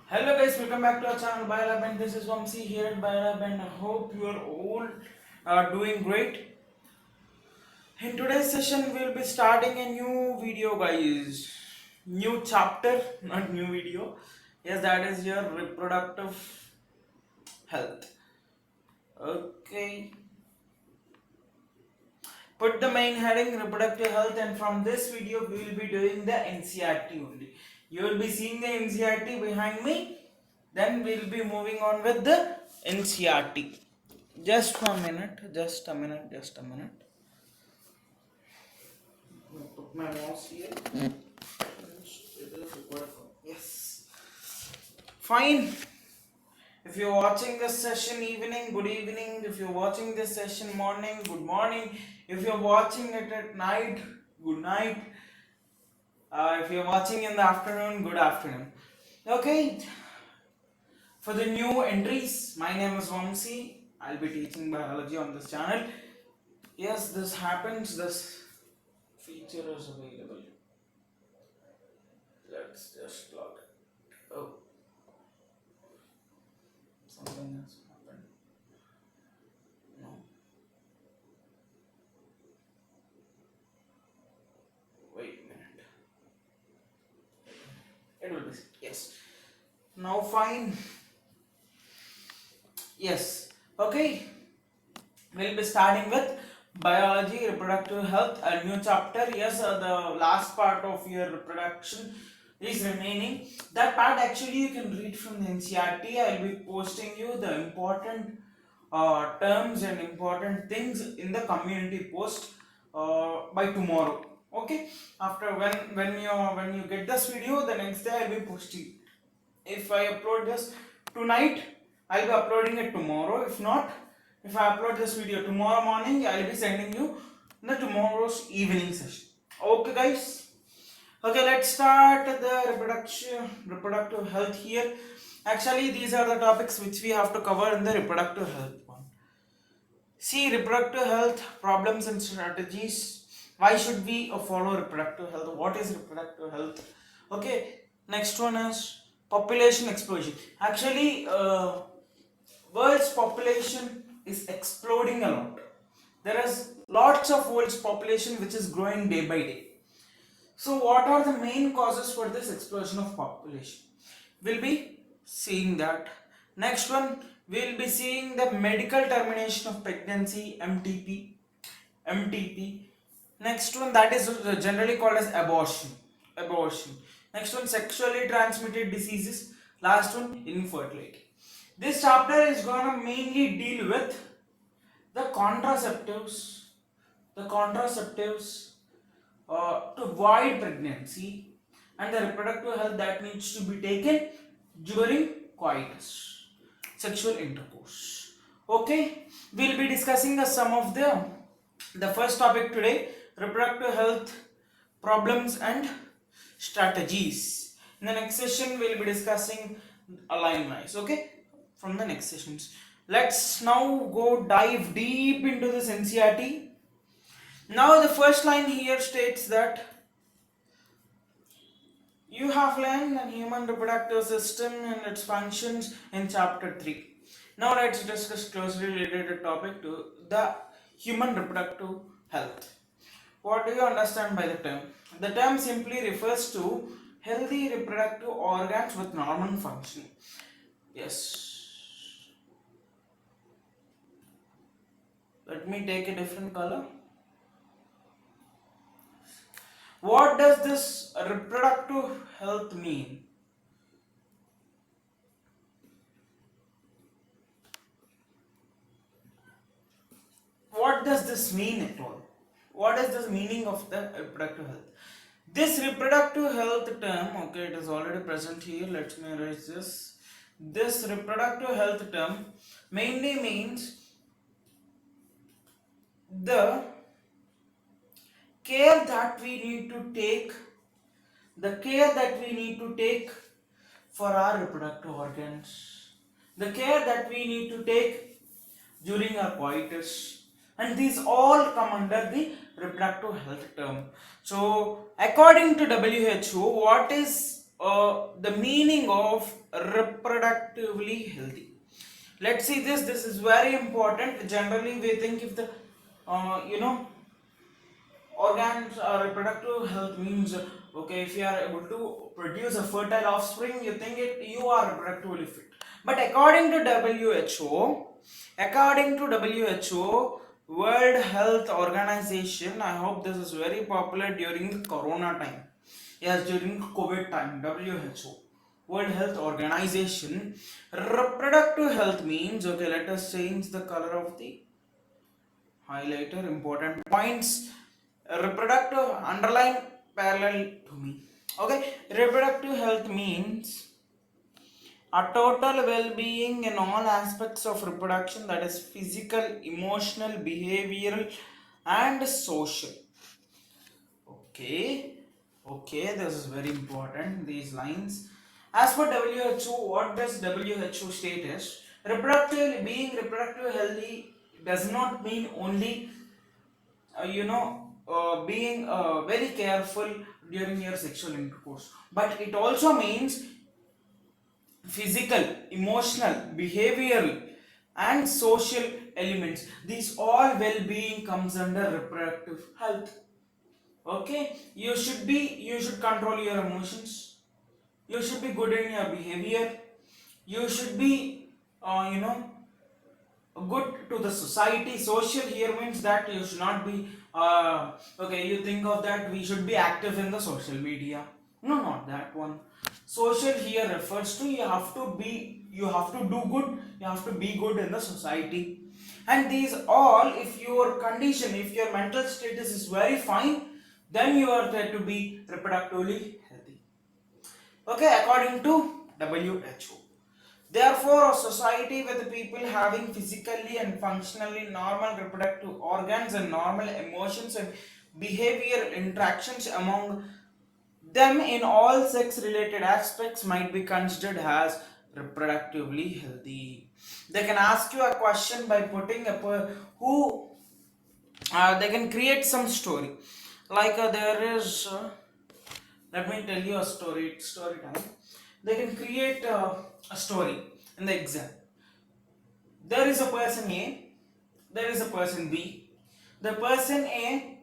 Hello guys, welcome back to our channel Biolab, and this is Vamsi here at Biolab, and I hope you are all doing great. In today's session we'll be starting a new video guys. New chapter, not new video. Yes, that is your reproductive health. Okay. Put the main heading reproductive health, and from this video we will be doing the NCRT only. You will be seeing the NCRT behind me. Then we'll be moving on with the NCRT. Just a minute. Put my mouse here. Yes. Fine. If you're watching this session evening, good evening. If you're watching this session morning, good morning. If you're watching it at night, good night. If you're watching in the afternoon, good afternoon. Okay. For the new entries, my name is Vamsi. I'll be teaching biology on this channel. Yes, this happens. This feature is available. Let's just log it. Oh, something has happened. No. Wait a minute. It will be. Yes. Now, fine. Yes. Okay. We'll be starting with biology, reproductive health, a new chapter. Yes, the last part of your reproduction is remaining. That part actually you can read from the NCRT. I will be posting you the important terms and important things in the community post by tomorrow. Okay. After when you get this video, the next day I will be posting. If I upload this tonight, I'll be uploading it tomorrow. If not, if I upload this video tomorrow morning, I'll be sending you the tomorrow's evening session. Okay, guys. Okay, let's start the reproductive health here. Actually, these are the topics which we have to cover in the reproductive health one. See, reproductive health problems and strategies. Why should we follow reproductive health? What is reproductive health? Okay, next one is population explosion. Actually, world's population is exploding a lot. There is lots of world's population which is growing day by day. So what are the main causes for this explosion of population? We'll be seeing that. Next one, we'll be seeing the medical termination of pregnancy, MTP. Next one, that is generally called as abortion. Next one, sexually transmitted diseases. Last one, infertility. This chapter is gonna mainly deal with the contraceptives to avoid pregnancy, and the reproductive health that needs to be taken during coitus, sexual intercourse. Okay, we'll be discussing some of the first topic today, reproductive health problems and strategies. In the next session, we'll be discussing line wise. Okay, from the next sessions. Let's now go dive deep into this NCRT. Now, the first line here states that you have learned the human reproductive system and its functions in chapter 3. Now, let's discuss closely related topic to the human reproductive health. What do you understand by the term? The term simply refers to healthy reproductive organs with normal function. Yes. Let me take a different color. What does this reproductive health mean? What does this mean at all? What is the meaning of the reproductive health? This reproductive health term, okay, it is already present here. Let me erase this. This reproductive health term mainly means the care that we need to take, for our reproductive organs, the care that we need to take during our coitus, and these all come under the reproductive health term. So according to WHO, what is the meaning of reproductively healthy. Let's see this. This is very important. Generally, we think if the organs reproductive health means okay, if you are able to produce a fertile offspring, you think it you are reproductively fit. But according to WHO, World Health Organization, I hope this is very popular during the Corona time. Yes, during COVID time, WHO, World Health Organization, reproductive health means okay. Let us change the color of the highlighter. Important points. Reproductive underline parallel to me. Okay, reproductive health means a total well-being in all aspects of reproduction, that is physical, emotional, behavioral, and social. Okay, this is very important, these lines. As per WHO, what does WHO state is reproductive healthy does not mean only being very careful during your sexual intercourse, but it also means physical, emotional, behavioral, and social elements. These all well-being comes under reproductive health. Okay, you should control your emotions, you should be good in your behavior, you should be good to the society. Social here means that you should not be okay, you think of that we should be active in the social media. No, not that one. Social here refers to you have to do good, you have to be good in the society. And these all, if your condition, if your mental status is very fine, then you are there to be reproductively healthy. Okay, according to WHO. Therefore, a society with people having physically and functionally normal reproductive organs and normal emotions and behavioral interactions among them in all sex related aspects might be considered as reproductively healthy. They can ask you a question by putting who they can create some story. Like there is, let me tell you a story. It's story time. They can create a story in the exam. There is a person A, there is a person B. The person A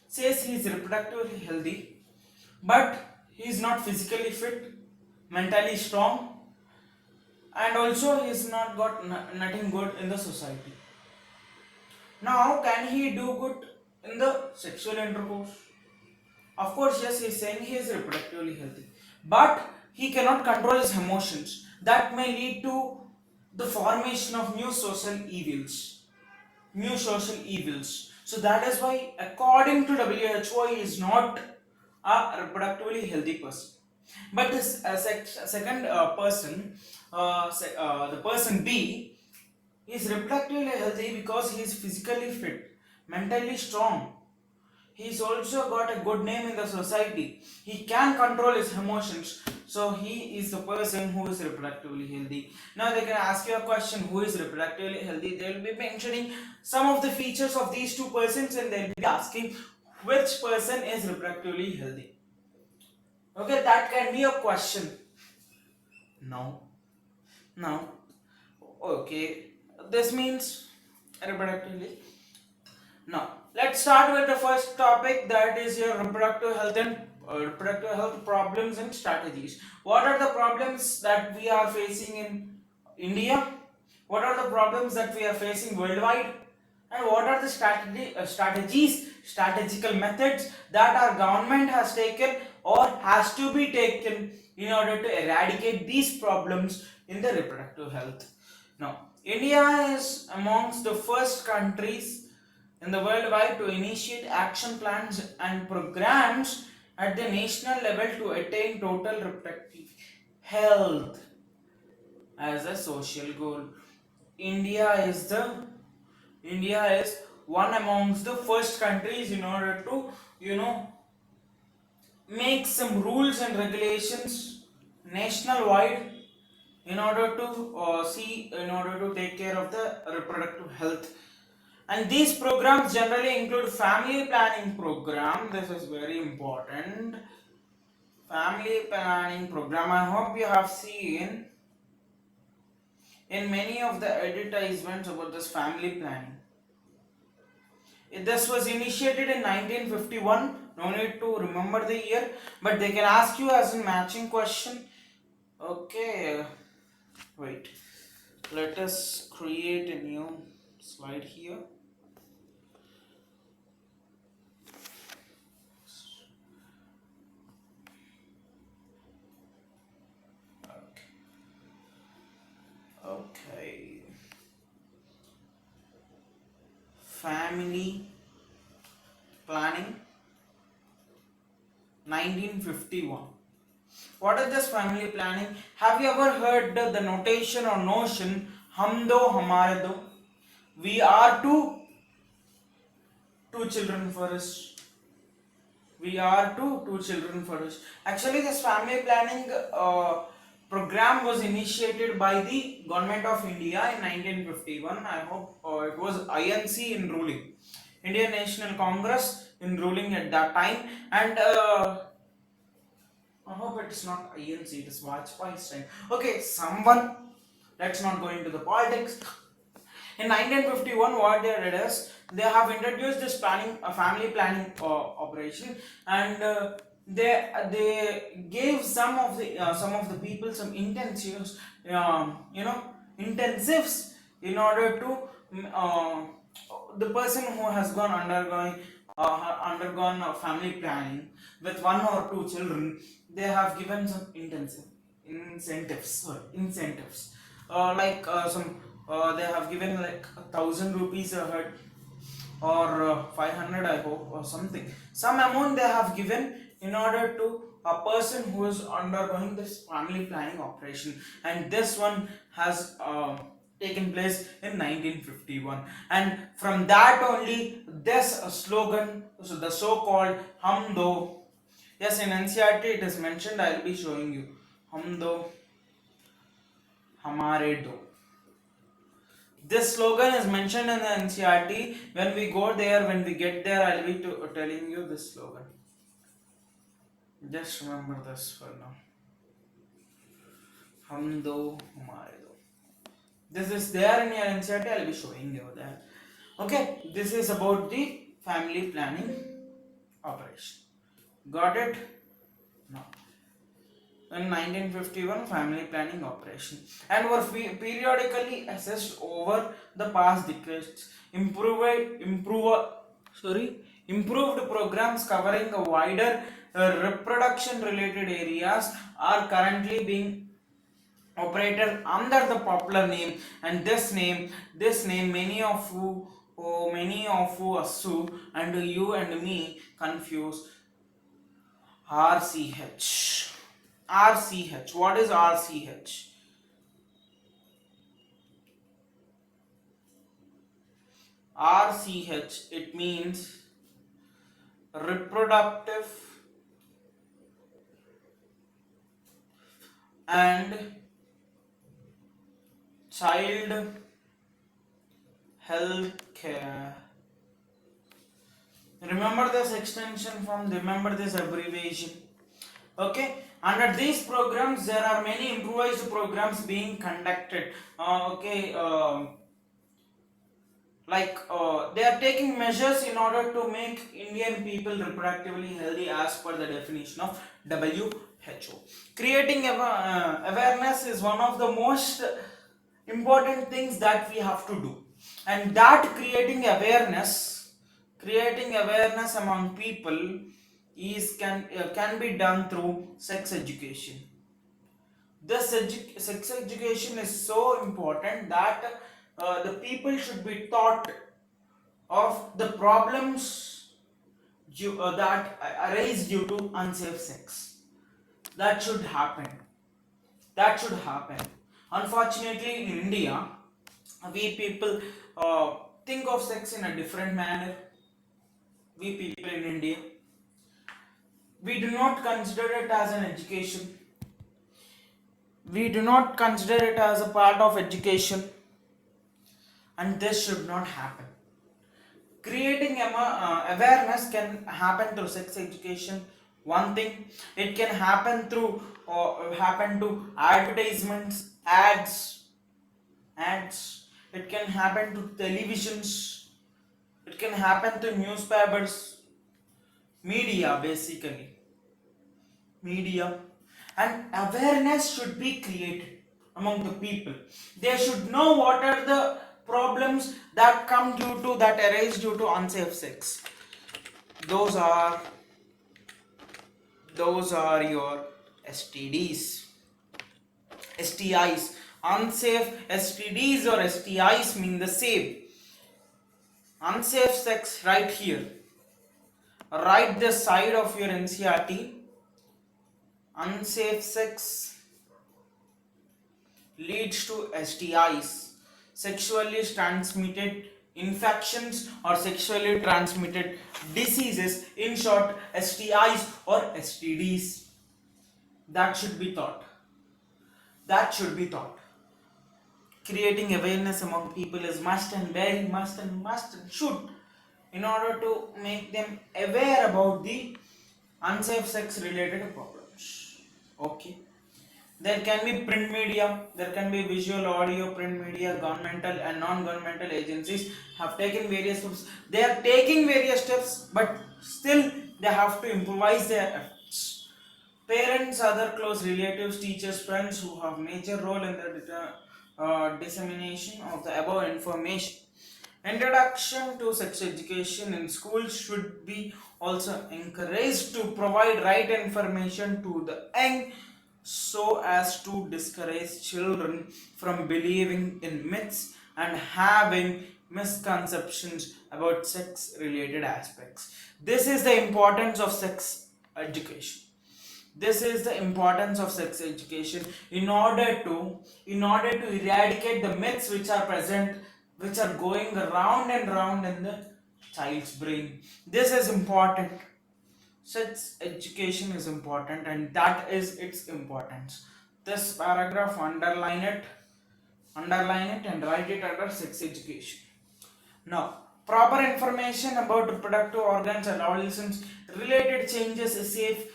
says he is reproductively healthy, but he is not physically fit, mentally strong, and also he is not got nothing good in the society. Now, can he do good in the sexual intercourse? Of course, yes, he is saying he is reproductively healthy, but he cannot control his emotions. That may lead to the formation of new social evils. So that is why, according to WHO, he is not a reproductively healthy person. But this second person, the person B, is reproductively healthy because he is physically fit, mentally strong. He's also got a good name in the society. He can control his emotions. So he is the person who is reproductively healthy. Now they can ask you a question, who is reproductively healthy? They will be mentioning some of the features of these two persons and they'll be asking which person is reproductively healthy. Okay, that can be a question. No. Now, okay. This means reproductively. Now, let's start with the first topic, that is your reproductive health and reproductive health problems and strategies. What are the problems that we are facing in India? What are the problems that we are facing worldwide? And what are the strategical methods that our government has taken or has to be taken in order to eradicate these problems in the reproductive health? Now, India is amongst the first countries in the worldwide to initiate action plans and programs at the national level to attain total reproductive health as a social goal. India is the India is one amongst the first countries in order to, you know, make some rules and regulations national wide in order to in order to take care of the reproductive health. And these programs generally include family planning program. This is very important. family planning program. I hope you have seen in many of the advertisements about this family planning. This was initiated in 1951. No need to remember the year, but they can ask you as a matching question. Okay, wait. Let us create a new slide here. Okay. Okay. Family planning 1951. What is this family planning? Have you ever heard the notation or notion hum do hamare do? We are two children first. We are two children first. Actually, this family planning program was initiated by the government of India in 1951. I hope it was INC in ruling, Indian National Congress in ruling at that time, and I hope it's not INC. It is Vajpayee's time. Okay, someone. Let's not go into the politics. In 1951, what they did is they have introduced this planning, a family planning operation, and they gave some of the people some intensives, intensives in order to the person who has undergone family planning with one or two children. They have given some incentives, like some they have given like 1,000 rupees a head, or 500, I hope, or something, some amount they have given in order to a person who is undergoing this family planning operation, and this one has taken place in 1951, and from that only this slogan, so the so called hum do. Yes, in NCRT it is mentioned. I will be showing you hum do hamare do. This slogan is mentioned in the NCRT. When we go there, when we get there, I'll be telling you this slogan. Just remember this for now. Hum do, hamare do. This is there in your NCRT. I'll be showing you that. Okay, this is about the family planning operation. Got it? Now, in 1951, family planning operation, and were periodically assessed over the past decades. Improved programs covering a wider reproduction related areas are currently being operated under the popular name, and this name many of you assume, and you and me confuse, RCH. RCH. What is RCH? RCH. It means reproductive and child health care. Remember this extension from, remember this abbreviation. Okay, under these programs there are many improvised programs being conducted. They are taking measures in order to make Indian people reproductively healthy as per the definition of WHO. Creating awareness is one of the most important things that we have to do, and that creating awareness among people can be done through sex education. This sex education is so important that the people should be taught of the problems that arise due to unsafe sex. That should happen. That should happen. Unfortunately, in India, we people think of sex in a different manner. We people in India, we do not consider it as an education. We do not consider it as a part of education, and this should not happen. Creating awareness can happen through sex education. one thing. It can happen through or happen to advertisements, ads. It can happen to televisions. It can happen to newspapers, media, basically media. And awareness should be created among the people. They should know what are the problems that come due to that arise due to unsafe sex. Those are your STDs, STIs. Unsafe STDs or STIs mean the same. Unsafe sex, right here, right the side of your NCRT. Unsafe sex leads to STIs, sexually transmitted infections or sexually transmitted diseases, in short STIs or STDs. That should be taught. That should be taught. Creating awareness among people is must and very must and should, in order to make them aware about the unsafe sex related problems. Okay. There can be print media, there can be visual, audio, print media, governmental and non-governmental agencies have taken various steps. They are taking various steps, but still they have to improvise their efforts. Parents, other close relatives, teachers, friends who have major role in the dissemination of the above information. Introduction to sex education in schools should be also encouraged to provide right information to the young so as to discourage children from believing in myths and having misconceptions about sex related aspects. This is the importance of sex education. This is the importance of sex education in order to eradicate the myths which are present, which are going round and round in the child's brain. This is important. Sex education is important, and that is its importance. This paragraph, underline it and write it under sex education. Now, proper information about reproductive organs and adolescents, related changes, safe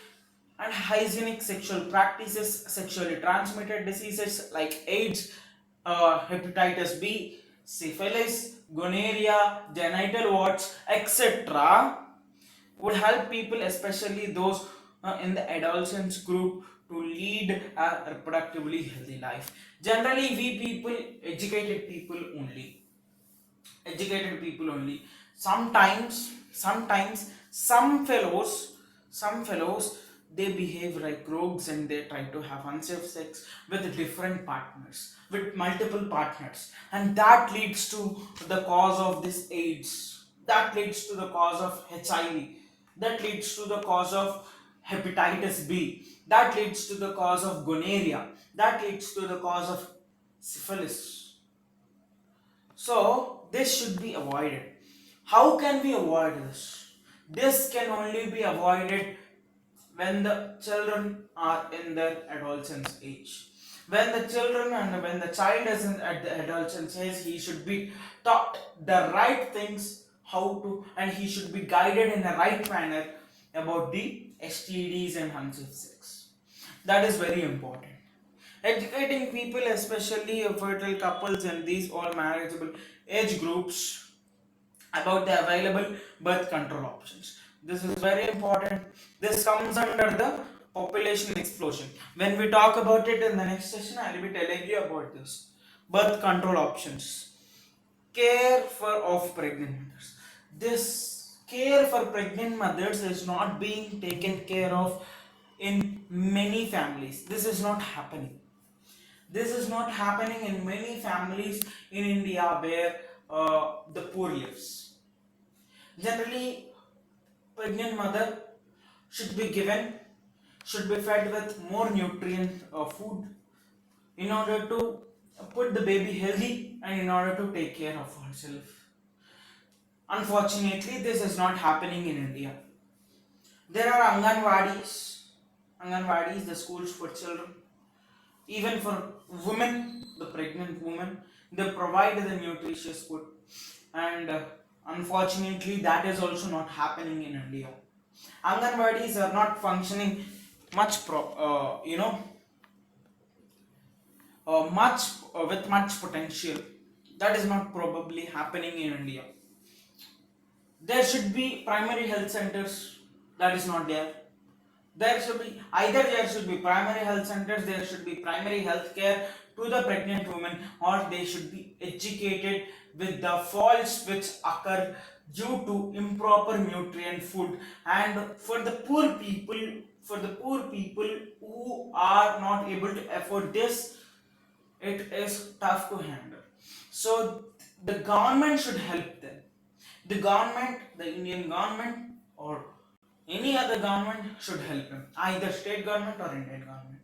and hygienic sexual practices, sexually transmitted diseases like AIDS, hepatitis B, syphilis, gonorrhea, genital warts, etc., would help people, especially those in the adolescents group, to lead a reproductively healthy life. Generally, we people, educated people only. Sometimes some fellows they behave like rogues and they try to have unsafe sex with different partners, with multiple partners, and that leads to the cause of this AIDS, that leads to the cause of HIV, that leads to the cause of hepatitis B, that leads to the cause of gonorrhea, that leads to the cause of syphilis. So this should be avoided. How can we avoid this? This can only be avoided when the children are in their adolescence age. When the child is at the adolescence age, he should be taught the right things, how to, and he should be guided in a right manner about the STDs and unsafe sex. That is very important. Educating people, especially fertile couples and these all marriageable age groups, about the available birth control options. This is very important. This comes under the population explosion. When we talk about it in the next session, I will be telling you about this. Birth control options. Care for of pregnant mothers. This care for pregnant mothers is not being taken care of in many families. This is not happening. This is not happening in many families in India where the poor lives. Generally, pregnant mother should be given, should be fed with more nutrient food in order to put the baby healthy and in order to take care of herself. Unfortunately, this is not happening in India. There are Anganwadis, the schools for children, even for women, the pregnant women, they provide the nutritious food, and unfortunately, that is also not happening in India. Anganwadis are not functioning much much with much potential. That is not probably happening in India. There should be primary health centers. That is not there. There should be either there should be primary health centers, there should be primary health care to the pregnant women, or they should be educated with the faults which occur due to improper nutrient food. And for the poor people who are not able to afford this, it is tough to handle. So the government should help them. The government, the Indian government, or any other government should help them, either state government or Indian government.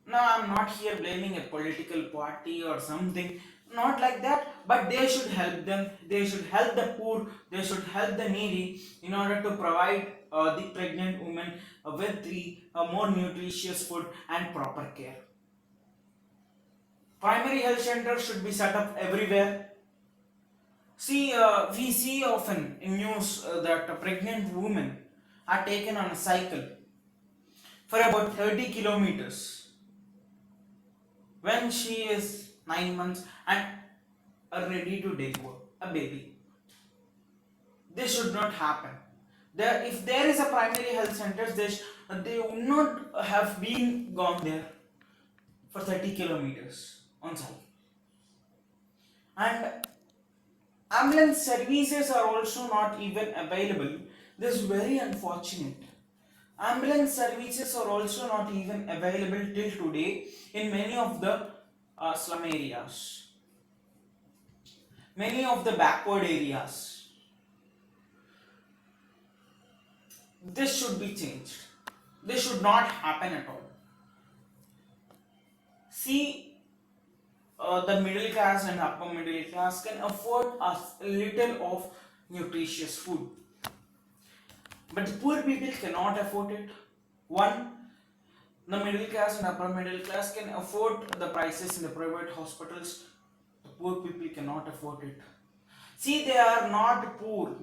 Now, I'm not here blaming a political party or something, not like that, but they should help them. They should help the poor, they should help the needy in order to provide the pregnant women with the more nutritious food and proper care. Primary health centers should be set up everywhere. See, we see often in news that pregnant women are taken on a cycle for about 30 kilometers when she is 9 months and are ready to deliver a baby. This should not happen. If there is a primary health center, they would not have been gone there for 30 kilometers on cycle. And ambulance services are also not even available. This is very unfortunate. Ambulance services are also not even available till today in many of the slum areas, many of the backward areas. This should be changed. This should not happen at all. See, the middle class and upper middle class can afford a little of nutritious food, but the poor people cannot afford it. One, the middle class and upper middle class can afford the prices in the private hospitals. The poor people cannot afford it. See, they are not poor.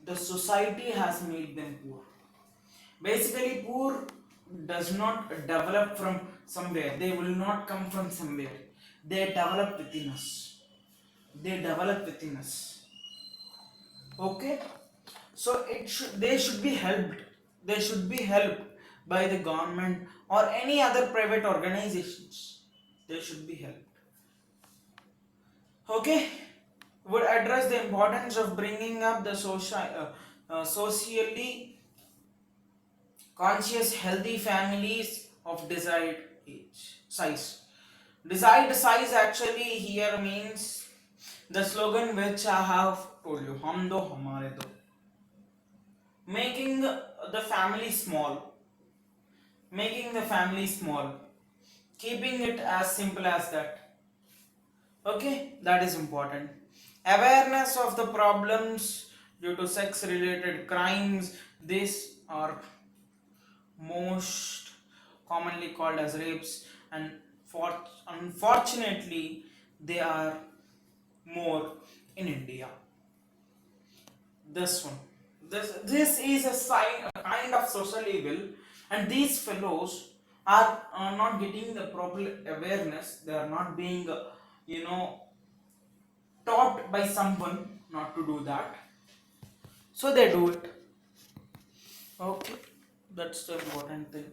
The society has made them poor. Basically, poor does not develop from somewhere. They will not come from somewhere. They develop within us. They develop within us. Okay? So they should be helped. They should be helped by the government or any other private organizations. They should be helped. Okay, would address the importance of bringing up the socially conscious healthy families of desired age size. Desired size actually here means the slogan which I have told you, hum do hamare do, making the family small, making the family small, keeping it as simple as that. Okay, that is important. Awareness of the problems due to sex related crimes, these are most commonly called as rapes, and unfortunately they are more in India. This one, this is a sign, a kind of social evil, and these fellows are not getting the proper awareness. They are not being you know taught by someone not to do that, so they do it. Okay, that's the important thing.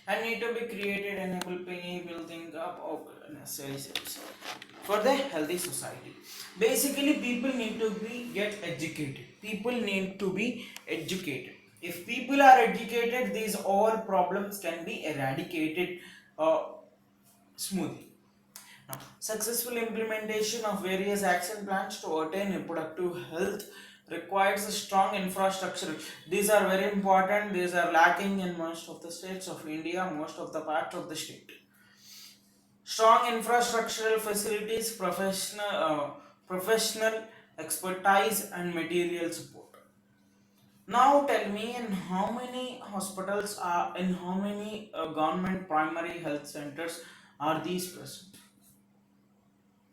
And need to be created, enable, pay, will think up of necessary steps for the healthy society. Basically, people need to be get educated. People need to be educated. If people are educated, these all problems can be eradicated uh, smoothly. Now, successful implementation of various action plans to attain reproductive health requires a strong infrastructure. These are very important. These are lacking in most of the states of India, most of the parts of the state. Strong infrastructural facilities, professional expertise, and material support. Now tell me, in how many hospitals are, in how many government primary health centers are these present?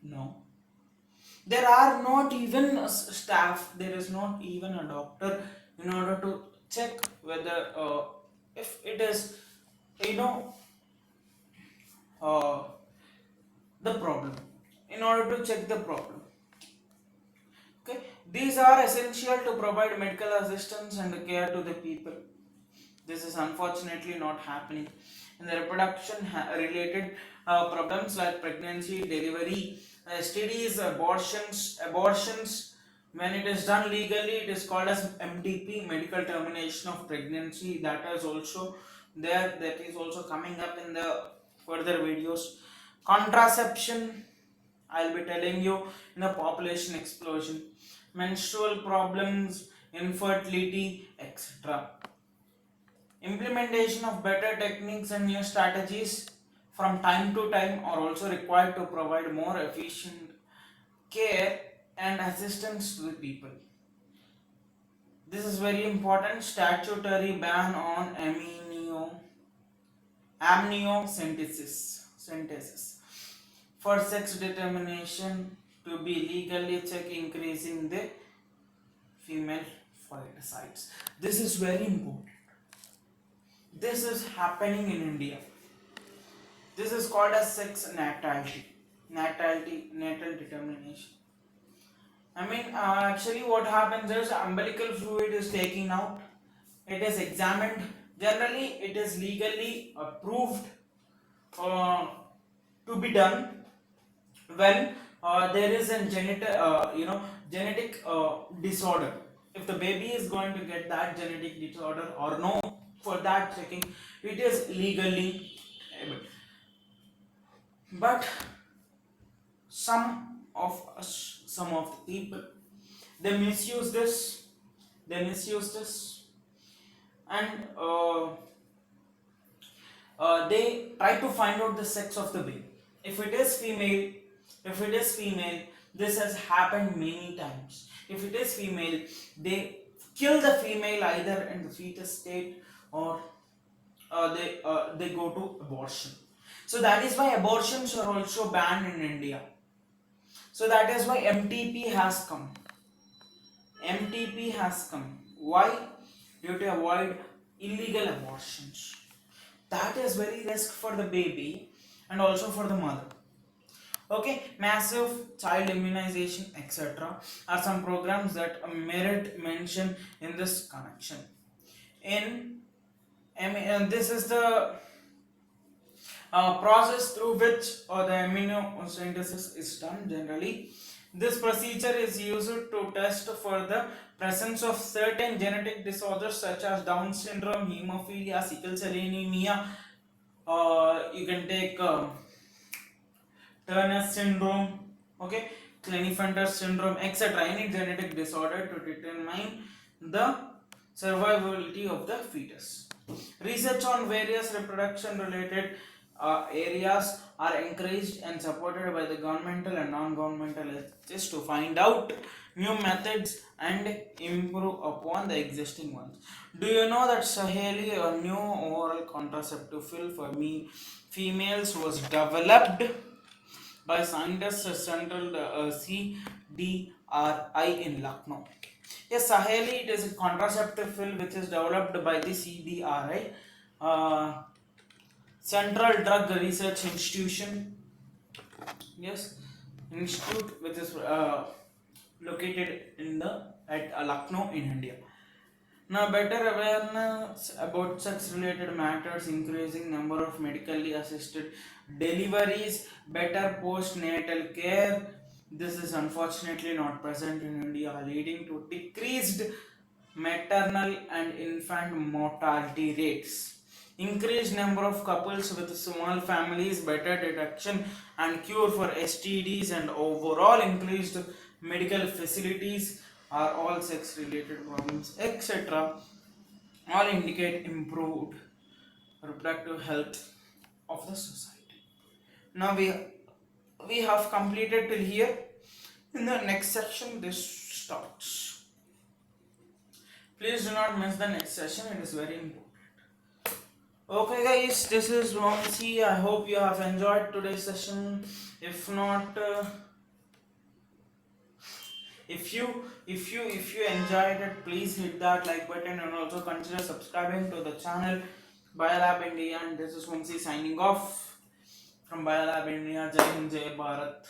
No. There are not even a staff, there is not even a doctor in order to check whether if it is, you know, uh, the problem, in order to check the problem. Okay, these are essential to provide medical assistance and care to the people. This is unfortunately not happening. In the reproduction related problems like pregnancy, delivery, STDs, abortions, when it is done legally, it is called as MTP, medical termination of pregnancy. That is also there. That is also coming up in the further videos. Contraception, I'll be telling you in the population explosion, menstrual problems, infertility, etc. Implementation of better techniques and new strategies from time to time are also required to provide more efficient care and assistance to the people. This is very important. Statutory ban on amniocentesis for sex determination to be legally check, increasing the female foeticide. This is very important. This is happening in India. This is called as sex natal determination. I mean, actually, what happens is umbilical fluid is taken out. It is examined. Generally, it is legally approved uh, to be done when there is a genetic disorder. If the baby is going to get that genetic disorder or no, for that checking, it is legally able. But some of the people, they misuse this and they try to find out the sex of the baby. If it is female, this has happened many times. If it is female, they kill the female either in the fetus state, or they go to abortion. So that is why abortions are also banned in India. So that is why MTP has come. MTP has come. Why? Due to avoid illegal abortions. That is very risk for the baby and also for the mother. Okay, massive child immunization, etc., are some programs that merit mention in this connection. And this is the process through which the aminosynthesis is done generally. This procedure is used to test for the presence of certain genetic disorders such as Down syndrome, hemophilia, sickle cell anemia. You can take Turner syndrome, okay, Klinefelter syndrome, etc. Any genetic disorder to determine the survivability of the fetus. Research on various reproduction related areas are encouraged and supported by the governmental and non-governmental entities to find out new methods and improve upon the existing ones. Do you know that Saheli, a new oral contraceptive pill for females, was developed by scientists at Central CDRI in Lucknow? Yes, Saheli, it is a contraceptive pill which is developed by the CDRI, Central Drug Research Institution. Yes, institute which is located in the at Lucknow in India. Now, better awareness about sex-related matters, increasing number of medically assisted deliveries, better postnatal care. This is unfortunately not present in India, leading to decreased maternal and infant mortality rates. Increased number of couples with small families, better detection and cure for STDs, and overall increased medical facilities are all sex related problems, etc., all indicate improved reproductive health of the society. Now we have completed till here. In the next section this starts. Please do not miss the next session, it is very important. Okay guys, this is Vamsi. I hope you have enjoyed today's session. If not, If you enjoyed it, please hit that like button and also consider subscribing to the channel Biolab India. And this is Vamsi signing off from Biolab India. Jai Hind, Jai Bharat.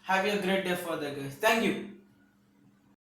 Have a great day further, guys. Thank you.